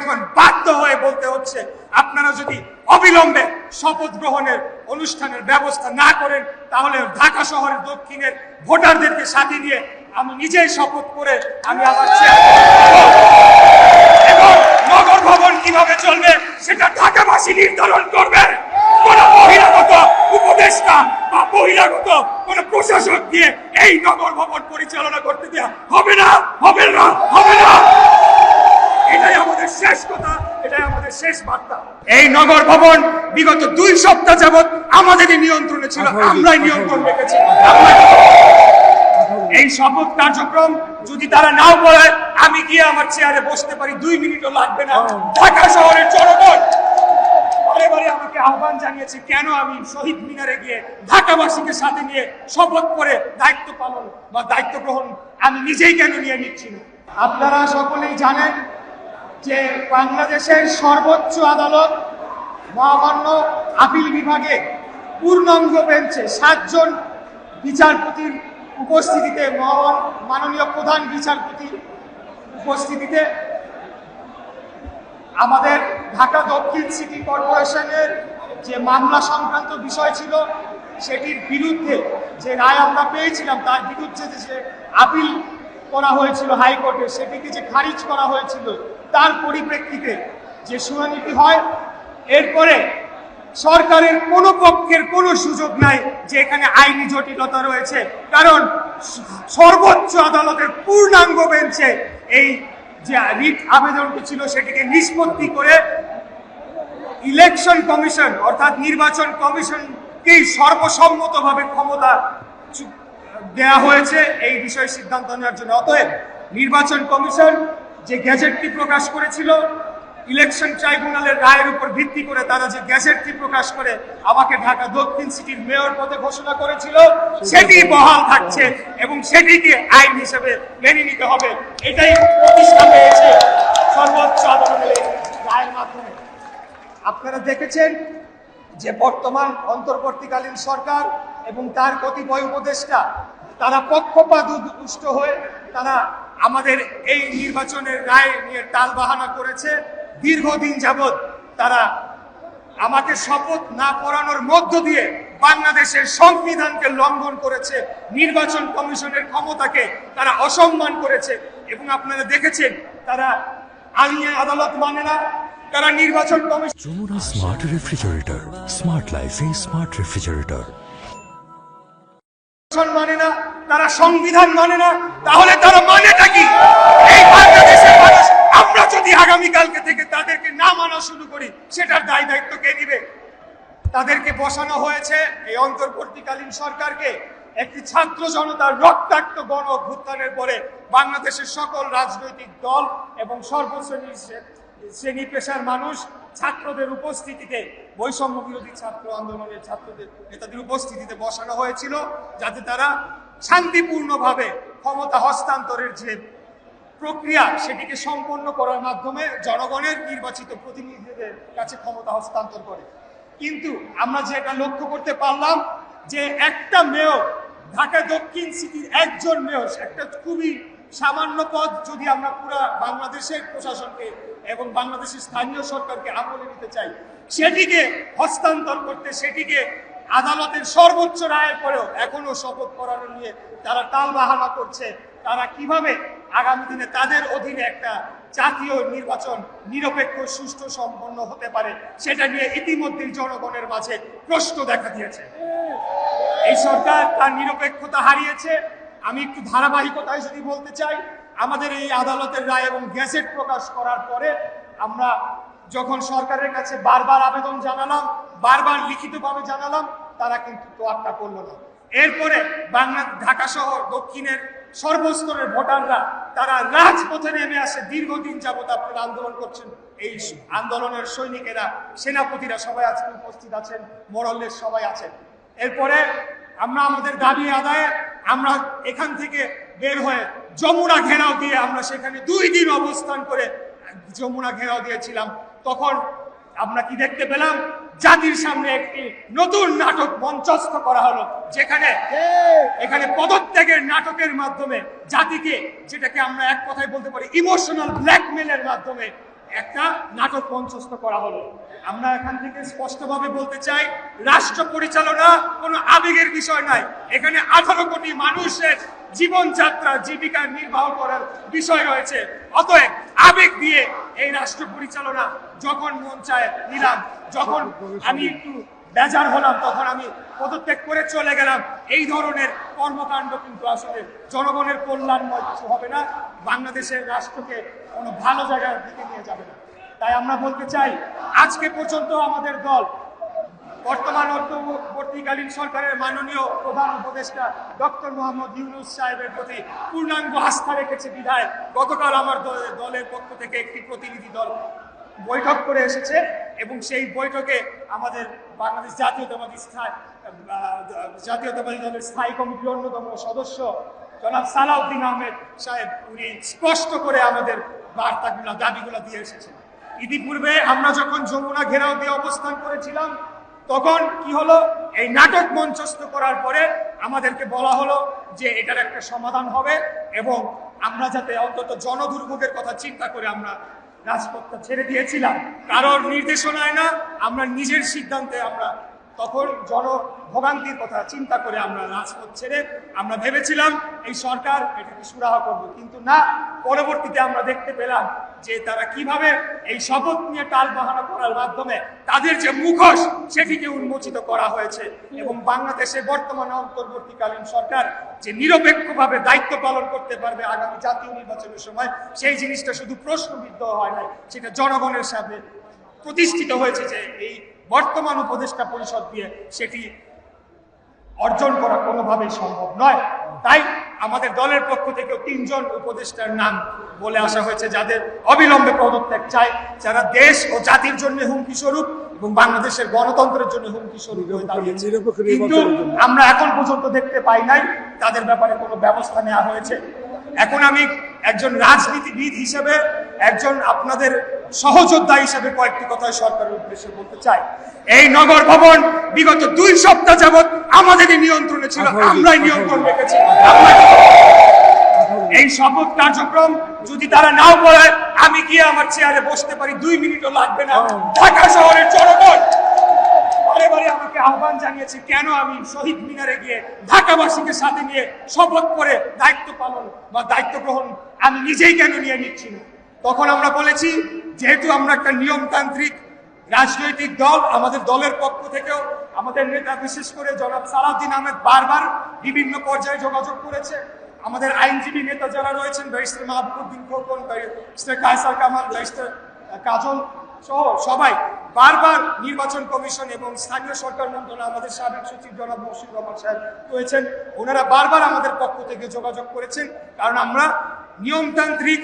এখন বাধ্য হয়ে বলতে হচ্ছে, আপনারা যদি অবিলম্বে শপথ গ্রহণের অনুষ্ঠানের ব্যবস্থা না করেন, তাহলে ঢাকা শহরের দক্ষিণের ভোটারদেরকে সাথে নিয়ে আমি নিজেই শপথ করে আমি আমার এবং নগর ভবন কিভাবে চলবে সেটা ঢাকাবাসী নির্ধারণ করবে। কোন বহিরাগত উপদেষ্টা বা বহিরাগত কোন প্রশাসক দিয়ে এই নগর ভবন পরিচালনা করতে দেওয়া হবে না, হবে না, হবে না। এটাই আমাদের শেষ কথা, এটাই আমাদের শেষ বার্তা। এই নগর ভবন বিগত 2 সপ্তাহ যাবৎ আমাদেরই নিয়ন্ত্রণে ছিল, আমরাই নিয়ন্ত্রণ রেখেছি। এই শপথ কার্যক্রম যদি তারা নাও বলে, আমি গিয়ে আমার চেয়ারে বসতে পারি, 2 মিনিটও লাগবে না। ঢাকা শহরের জনগণ বারে বারে আমাকে আহ্বান জানিয়েছে, কেন আমি শহীদ মিনারে গিয়ে ঢাকাবাসীকে সাথে নিয়ে শপথ করে দায়িত্ব পালন বা দায়িত্ব গ্রহণ আমি নিজেই কেন নিয়ে নিচ্ছি না। আপনারা সকলেই জানেন যে বাংলাদেশের সর্বোচ্চ আদালত মহামান্য আপিল বিভাগে পূর্ণাঙ্গ বেঞ্চে 7 জন বিচারপতির উপস্থিতিতে, মাননীয় প্রধান বিচারপতির উপস্থিতিতে আমাদের ঢাকা দক্ষিণ সিটি কর্পোরেশনের যে মামলা সংক্রান্ত বিষয় ছিল সেটির বিরুদ্ধে যে রায় আমরা পেয়েছিলাম, তার বিরুদ্ধে যে আপিল করা হয়েছিল হাইকোর্টে, সেটিকে যে খারিজ করা হয়েছিল, তার পরিপ্রেক্ষিতে যে শুনানিটি হয়, এরপরে সরকারের কোনো পক্ষের কোনো সুযোগ নাই যে এখানে আইনি জটিলতা রয়েছে, কারণ সর্বোচ্চ আদালতের পূর্ণাঙ্গ বেঞ্চে এই যে রিট আবেদনটি ছিল সেটিকে নিষ্পত্তি করে ইলেকশন কমিশন অর্থাৎ নির্বাচন কমিশনকেই সর্বসম্মতভাবে ক্ষমতা দেয়া হয়েছে এই বিষয়ে সিদ্ধান্ত নেওয়ার জন্য। অতএব নির্বাচন কমিশন যে গ্যাজেটটি প্রকাশ করেছিল, ইলেকশন ট্রাইব্যুনালের রায়ের উপর ভিত্তি করে তারা যে গ্যাজেটটি প্রকাশ করে আমাকে ঢাকা দক্ষিণ সিটির মেয়র পদে ঘোষণা করেছিল, সেটি বহাল থাকছে এবং সেটিকে আইন হিসেবে মেনে নিতে হবে। এটাই প্রতিষ্ঠা পেয়েছে সর্বোচ্চ আদালতের রায়ের মাধ্যমে। আপনারা দেখেছেন যে বর্তমান অন্তর্বর্তীকালীন সরকার এবং তার কতিপয় উপদেষ্টা তারা পক্ষপাতদুষ্ট হয়ে তারা আমাদের এই নির্বাচনের রায় নিয়ে টালবাহানা করেছে। দীর্ঘদিন যাবৎ তারা আমাকে শপথ না পড়ানোর মধ্য দিয়ে বাংলাদেশের সংবিধানকে লঙ্ঘন করেছে, নির্বাচন কমিশনের ক্ষমতাকে তারা অসম্মান করেছে এবং আপনারা দেখেছেন তারা আইনে আদালত মানে না, তারা নির্বাচন commission Jamuna smart refrigerator, smart লাইফে স্মার্ট রেফ্রিজারেটর মানে না, তারা সংবিধান মানে না, তাহলে তারা মানেটা কি? এই বাংলাদেশের মানুষ আমরা যদি আগামীকালকে থেকে তাদেরকে না মানা শুরু করি, সেটার দায় দায়িত্ব কে নিবে? তাদেরকে বসানো হয়েছে এই অন্তর্বর্তীকালীন সরকারকে একটি ছাত্র জনতার রক্তাক্ত গণ অভ্যুত্থানের পরে বাংলাদেশের সকল রাজনৈতিক দল এবং শ্রেণী পেশার মানুষ ছাত্রদের উপস্থিতিতে, বৈষম্য বিরোধী ছাত্র আন্দোলনের ছাত্রদের নেতাদের উপস্থিতিতে বসানো হয়েছিল, যাতে তারা শান্তিপূর্ণভাবে ক্ষমতা হস্তান্তরের যে প্রক্রিয়া সেটিকে সম্পন্ন করার মাধ্যমে জনগণের নির্বাচিত প্রতিনিধিদের কাছে ক্ষমতা হস্তান্তর করে। কিন্তু আমরা যেটা লক্ষ্য করতে পারলাম যে একটা মেয়র, ঢাকা দক্ষিণ সিটির একজন মেয়র, একটা খুবই সামান্য পদ যদি আমরা পুরো বাংলাদেশের প্রশাসনকে এবং বাংলাদেশের স্থানীয় সরকারকে আমলে নিতে চাই, সেটিকে হস্তান্তর করতে, সেটিকে আদালতের সর্বোচ্চ রায়ের পরেও এখনো শপথ করানো নিয়ে তারা টালবাহানা করছে। তারা কিভাবে আগামী দিনে তাদের অধীনে একটা জাতীয় নির্বাচন নিরপেক্ষ সুষ্ঠু সম্পন্ন হতে পারে, সেটা নিয়ে ইতিমধ্যেই জনগণের মাঝে প্রশ্ন দেখা দিয়েছে। এই সরকার তার নিরপেক্ষতা হারিয়েছে। আমি একটু ধারাবাহিকতায় যদি বলতে চাই, আমাদের এই আদালতের রায় এবং গ্যাজেট প্রকাশ করার পরে আমরা যখন সরকারের কাছে বারবার আবেদন জানালাম, বারবার লিখিতভাবে জানালাম, তারা কিন্তু তোয়াক্কা করলো না। এরপরে ঢাকা শহর দক্ষিণের সর্বস্তরের ভোটাররা তারা রাজপথে নেমে আসে। দীর্ঘদিন যাবত আপনারা আন্দোলন করছেন, এই আন্দোলনের সৈনিকেরা, সেনাপতিরা সবাই আজকে উপস্থিত আছেন, মোরাল্লের সবাই আছেন। এরপরে আমরা আমাদের দাবি আদায়ে আমরা এখান থেকে বের হয়ে যমুনা ঘেরাও দিয়ে আমরা সেখানে 2 দিন অবস্থান করে যমুনা ঘেরাও দিয়েছিলাম। তখন আমরা কি দেখতে পেলাম? জাতির সামনে একটি নতুন নাটক মঞ্চস্থ করা হলো, যেখানে এখানে পদত্যাগের নাটকের মাধ্যমে জাতিকে, যেটাকে আমরা এক কথায় বলতে পারি ইমোশনাল ব্ল্যাকমেলের মাধ্যমে একটা নাটক মঞ্চস্থ করা হলো। আমরা এখান থেকে স্পষ্টভাবে বলতে চাই, রাষ্ট্র পরিচালনা কোনো আবেগের বিষয় নয়। এখানে 18 কোটি মানুষের জীবনযাত্রা জীবিকা নির্বাহ করার বিষয় রয়েছে। অতএব আবেগ দিয়ে এই রাষ্ট্র পরিচালনা যখন মন চায় নিলাম, যখন আমি একটু বেজার হলাম তখন আমি পদত্যাগ করে চলে গেলাম। এই ধরনের কর্মকাণ্ড কিন্তু আসলে জনগণের কল্যাণময় কিছু হবে না, বাংলাদেশের রাষ্ট্রকে কোনো ভালো জায়গার দিকে নিয়ে যাবে না। তাই আমরা বলতে চাই, আজকে পর্যন্ত আমাদের দল বর্তমান অন্তর্বর্তীকালীন সরকারের মাননীয় প্রধান উপদেষ্টা ডক্টর মোহাম্মদ ইউনূস সাহেবের প্রতি পূর্ণাঙ্গ আস্থা রেখেছে বিধায় গতকাল আমার দলের পক্ষ থেকে একটি প্রতিনিধি দল বৈঠক করে এসেছে এবং সেই বৈঠকে আমাদের বাংলাদেশ জাতীয়তাবাদী দলের স্থায়ী কমিটির অন্যতম সদস্য জনাব সালাউদ্দিন আহমেদ সাহেব উনি স্পষ্ট করে আমাদের বার্তাগুলো দাবিগুলো দিয়ে এসেছেন। ইতিপূর্বে আমরা যখন যমুনা ঘেরাও দিয়ে অবস্থান করেছিলাম তখন কি হলো, এই নাটক মঞ্চস্থ করার পরে আমাদেরকে বলা হলো যে এটার একটা সমাধান হবে এবং আমরা যাতে অন্তত জনদুর্ভোগের কথা চিন্তা করে আমরা রাজপথটা ছেড়ে দিয়েছিলাম, কারোর নির্দেশনায় না, আমরা নিজের সিদ্ধান্তে আমরা তখন জনভোগান্তির কথা চিন্তা করে আমরা রাজপথ ছেড়ে আমরা ভেবেছিলাম এই সরকার এটাকে সুরাহা করবে, কিন্তু না। পরবর্তীতে আমরা দেখতে পেলাম যে তারা কিভাবে এই শপথ নিয়ে টাল বাহানা করার মাধ্যমে তাদের যে মুখোশ সেটিকে উন্মোচিত করা হয়েছে এবং বাংলাদেশে বর্তমানে অন্তর্বর্তীকালীন সরকার যে নিরপেক্ষভাবে দায়িত্ব পালন করতে পারবে আগামী জাতীয় নির্বাচনের সময়, সেই জিনিসটা শুধু প্রশ্নবিদ্ধ হয় নাই, সেটা জনগণের সাথে প্রতিষ্ঠিত হয়েছে যে এই বর্তমান উপদেষ্টা পরিষদ দিয়ে সেটি অর্জন করা কোনোভাবেই সম্ভব নয়। তাই আমাদের দলের পক্ষ থেকে 3 জন উপদেষ্টার নাম বলে আসা হয়েছে যাদের অবিলম্বে পদত্যাগ চাই, যারা দেশ ও জাতির জন্য হুমকি স্বরূপ এবং বাংলাদেশের গণতন্ত্রের জন্য হুমকি স্বরূপ হয়ে দাঁড়িয়েছে। কিন্তু আমরা এখন পর্যন্ত দেখতে পাই নাই তাদের ব্যাপারে কোনো ব্যবস্থা নেওয়া হয়েছে। এখন আমি একজন রাজনীতিবিদ হিসেবে, একজন আপনাদের সহযোদ্ধা হিসেবে কয়েকটি কথা সরকারের উদ্দেশ্যে বলতে চাই। এই নগর ভবন বিগত 2 সপ্তাহ যাবৎ আমাদেরই নিয়ন্ত্রণে ছিল, আমরাই নিয়ন্ত্রণ রেখেছি। এই শপথ কার্যক্রম যদি তারা নাও বলে, আমি গিয়ে আমার চেয়ারে বসতে পারি, 2 মিনিটও লাগবে না। ঢাকা শহরের জনগণ বারে বারে আমাকে আহ্বান জানিয়েছে কেন আমি শহীদ মিনারে গিয়ে ঢাকাবাসীকে সাথে নিয়ে শপথ করে দায়িত্ব পালন বা দায়িত্ব গ্রহণ আমি নিজেই কেন নিয়ে নিচ্ছি না। তখন আমরা বলেছি, যেহেতু আমরা একটা নিয়মতান্ত্রিক রাজনৈতিক দল, আমাদের দলের পক্ষ থেকেও আমাদের নেতা বিশেষ করে জনাব সালাউদ্দিন আহমেদ বারবার বিভিন্ন পর্যায়ে যোগাযোগ করেছে। আমাদের আইনজীবী নেতা যারা রয়েছেন, barrister Mahbubuddin Khokon, barrister Kaiser Kamal, barrister Kajol সহ সবাই বারবার নির্বাচন কমিশন এবং স্থানীয় সরকার মন্ত্রণালয়, আমাদের সাবেক সচিব জনাব মহসিন রহমান সাহেব রয়েছেন, ওনারা বারবার আমাদের পক্ষ থেকে যোগাযোগ করেছেন। কারণ আমরা নিয়মতান্ত্রিক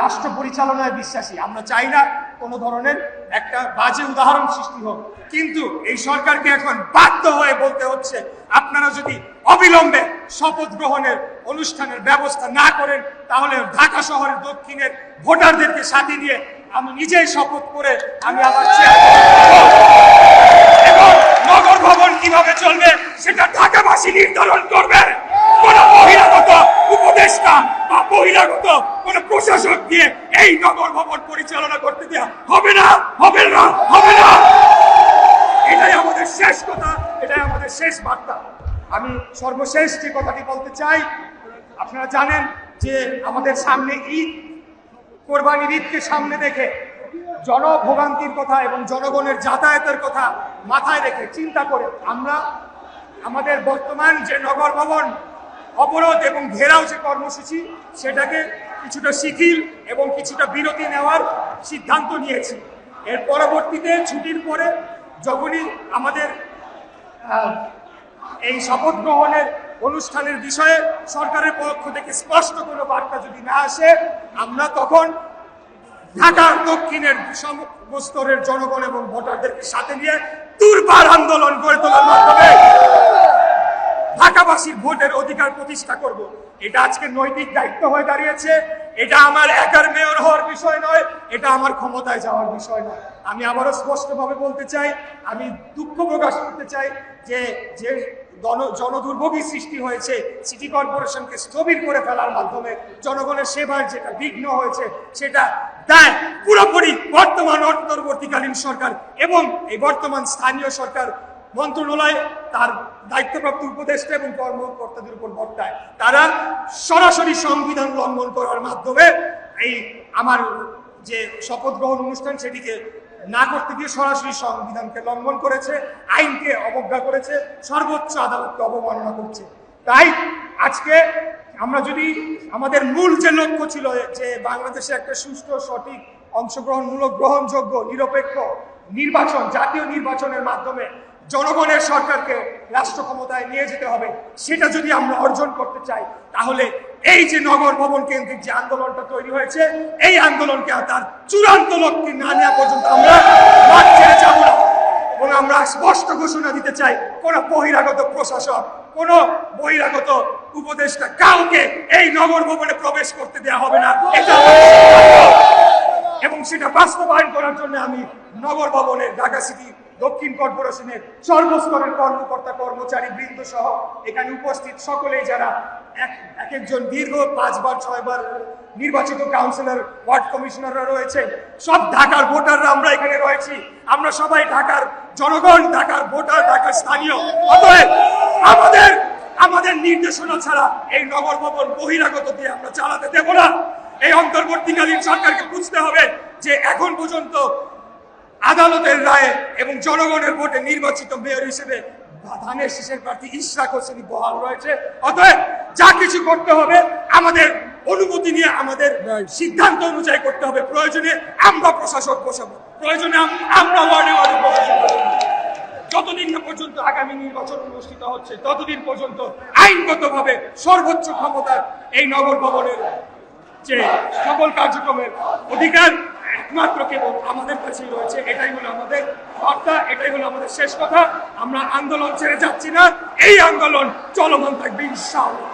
রাষ্ট্র পরিচালনায় বিশ্বাসী, আমরা চাই না কোনো ধরনের একটা বাজে উদাহরণ সৃষ্টি হোক। কিন্তু এই সরকারকে এখন বাধ্য হয়ে বলতে হচ্ছে, আপনারা যদি অবিলম্বে শপথ গ্রহণের অনুষ্ঠানের ব্যবস্থা না করেন তাহলে ঢাকা শহরের দক্ষিণের ভোটারদেরকে সাথে নিয়ে আমি নিজেই শপথ করে আমি আমার এবং নগর ভবন কিভাবে চলবে সেটা ঢাকাবাসী নির্ধারণ করবে। কোন বহিরাগত উপদেষ্টা বা বহিরাগত কোন প্রশাসক দিয়ে এই নগর ভবন পরিচালনা করতে দেওয়া হবে না, হবে না, হবে না। এটাই আমাদের শেষ কথা, এটাই আমাদের শেষ বার্তা। আমি সর্বশেষ যে কথাটি বলতে চাই, আপনারা জানেন যে আমাদের সামনে ঈদ, কোরবানির ঈদকে সামনে রেখে জনভোগান্তির কথা এবং জনগণের যাতায়াতের কথা মাথায় রেখে চিন্তা করে আমরা আমাদের বর্তমান যে নগর ভবন অবরোধ এবং ঘেরাও যে কর্মসূচি সেটাকে কিছুটা শিথিল এবং কিছুটা বিরতি নেওয়ার সিদ্ধান্ত নিয়েছি। এর পরবর্তীতে ছুটির পরে যখনই আমাদের এই শপথ গ্রহণের অনুষ্ঠানের বিষয়ে সরকারের পক্ষ থেকে স্পষ্ট কোনো বার্তা যদি না আসে, আমরা তখন ঢাকার দক্ষিণের স্তরের জনগণ এবং ভোটারদেরকে সাথে নিয়ে দুর্বার আন্দোলন গড়ে তোলার মাধ্যমে ঢাকাবাসীর ভোটের অধিকার প্রতিষ্ঠা করব। এটা আজকে নৈতিক দায়িত্ব হয়ে দাঁড়িয়েছে। এটা আমার একার মেয়র হওয়ার বিষয় নয়, এটা আমার ক্ষমতায় যাওয়ার বিষয় নয়। আমি আবারও স্পষ্টভাবে বলতে চাই, আমি দুঃখ প্রকাশ করতে চাই যে যে জনদুর্ভোগী সৃষ্টি হয়েছে, সিটি কর্পোরেশনকে স্থবির করে ফেলার মাধ্যমে জনগণের সেবার যেটা বিঘ্ন হয়েছে, সেটা দায় পুরোপুরি বর্তমান অন্তর্বর্তীকালীন সরকার এবং এই বর্তমান স্থানীয় সরকার মন্ত্রণালয় তার দায়িত্বপ্রাপ্ত উপদেষ্টা এবং কর্মকর্তাদের উপর বর্তায়। তারা সরাসরি সংবিধান লঙ্ঘন করার মাধ্যমে এই আমার যে শপথ গ্রহণ অনুষ্ঠান সেটিকে না করতে গিয়ে সরাসরি সংবিধানকে লঙ্ঘন করেছে, আইনকে অবজ্ঞা করেছে, সর্বোচ্চ আদালতকে অবমাননা করছে। তাই আজকে আমরা যদি আমাদের মূল যে লক্ষ্য ছিল যে বাংলাদেশে একটা সুষ্ঠু, সঠিক, অংশগ্রহণমূলক, গ্রহণযোগ্য, নিরপেক্ষ নির্বাচন, জাতীয় নির্বাচনের মাধ্যমে জনগণের সরকারকে রাষ্ট্র ক্ষমতায় নিয়ে যেতে হবে, সেটা যদি আমরা অর্জন করতে চাই, তাহলে এই যে নগর ভবন কেন্দ্রিক যে আন্দোলনটা তৈরি হয়েছে, এই আন্দোলনকে তার চূড়ান্ত লক্ষ্যে না নেওয়া পর্যন্ত আমরা মাঠ ছেড়ে যাব না। এবং আমরা স্পষ্ট ঘোষণা দিতে চাই, কোন বহিরাগত প্রশাসক, কোন বহিরাগত উপদেষ্টা কাউকে এই নগর ভবনে প্রবেশ করতে দেওয়া হবে না। এটা এবং সেটা বাস্তবায়ন করার জন্য আমি নগর ভবনের, ঢাকা সিটি দক্ষিণ কর্পোরেশনের সর্বস্তরের কর্মকর্তা কর্মচারী বৃন্দ সহ এখানে উপস্থিত সকলেই যারা এক একজন দীর্ঘ 5 বার 6 বার নির্বাচিত কাউন্সিলর, ওয়ার্ড কমিশনাররা রয়েছে, সব ঢাকার ভোটাররা আমরা এখানে রয়েছি। আমরা সবাই ঢাকার জনগণ, ঢাকার ভোটার, ঢাকার স্থানীয়। অতএব আমাদের নির্দেশনা ছাড়া এই নগর ভবন বহিরাগত দিয়ে আমরা চালাতে দেব না। এই অন্তর্বর্তীকালীন সরকারকে বুঝতে হবে যে এখন পর্যন্ত আদালতের রায়ে এবং জনগণের ভোটে নির্বাচিত মেয়র হিসেবে ধানের শীষের প্রার্থী ইশরাক হোসেনই বহাল রয়েছে। অতএব যা কিছু করতে হবে আমাদের অনুমতি নিয়ে, আমাদের সিদ্ধান্ত অনুযায়ী করতে হবে। প্রয়োজনে আমরা প্রশাসক বসাবো, প্রয়োজনে আমরা ওয়ার্ডে ওয়ার্ডে প্রশাসক বসাবো। যতদিন না পর্যন্ত আগামী নির্বাচন অনুষ্ঠিত হচ্ছে, ততদিন পর্যন্ত আইনগতভাবে সর্বোচ্চ ক্ষমতার এই নগর ভবনের যে সকল কার্যক্রমের অধিকার একমাত্র কেবল আমাদের কাছেই রয়েছে। এটাই হলো আমাদের বার্তা, এটাই হলো আমাদের শেষ কথা। আমরা আন্দোলন ছেড়ে যাচ্ছি না, এই আন্দোলন চলমান থাকবে ইনশাআল্লাহ।